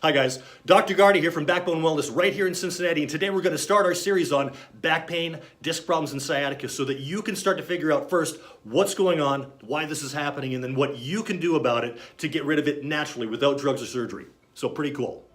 Hi guys, Dr. Gardy here from Backbone Wellness right here in Cincinnati, and today we're going to start our series on back pain, disc problems, and sciatica so that you can start to figure out first what's going on, why this is happening, and then what you can do about it to get rid of it naturally without drugs or surgery. So pretty cool.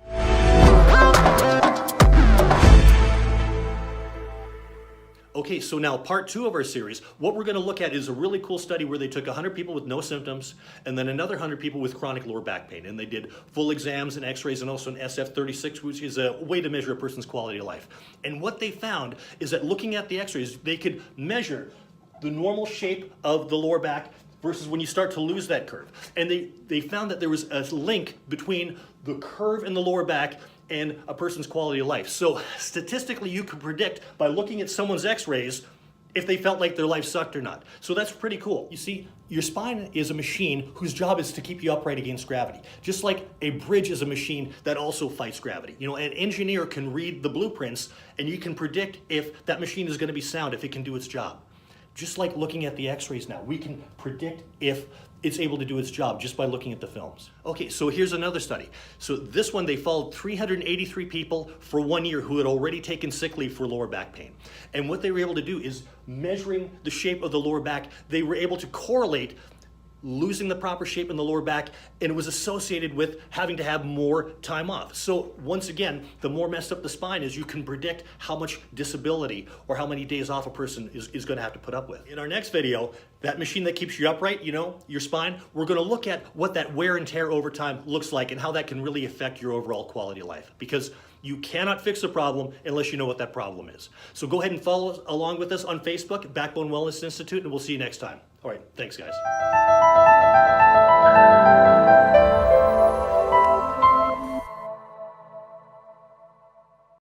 Okay, so now part 2 of our series, what we're going to look at is a really cool study where they took 100 people with no symptoms and then another 100 people with chronic lower back pain. And they did full exams and x-rays and also an SF-36, which is a way to measure a person's quality of life. And what they found is that looking at the x-rays, they could measure the normal shape of the lower back versus when you start to lose that curve. And they found that there was a link between the curve in the lower back and a person's quality of life. So statistically, you can predict by looking at someone's x-rays if they felt like their life sucked or not. So that's pretty cool. You see, your spine is a machine whose job is to keep you upright against gravity. Just like a bridge is a machine that also fights gravity. You know, an engineer can read the blueprints and you can predict if that machine is going to be sound, if it can do its job. Just like looking at the x-rays now, we can predict if it's able to do its job just by looking at the films. Okay, so here's another study. So this one, they followed 383 people for 1 year who had already taken sick leave for lower back pain. And what they were able to do is measuring the shape of the lower back, they were able to correlate losing the proper shape in the lower back, and it was associated with having to have more time off. So once again, the more messed up the spine is, you can predict how much disability or how many days off a person is going to have to put up with. In our next video, that machine that keeps you upright, you know, your spine, we're going to look at what that wear and tear over time looks like and how that can really affect your overall quality of life, because you cannot fix a problem unless you know what that problem is. So go ahead and follow along with us on Facebook, Backbone Wellness Institute, and we'll see you next time. All right, thanks guys.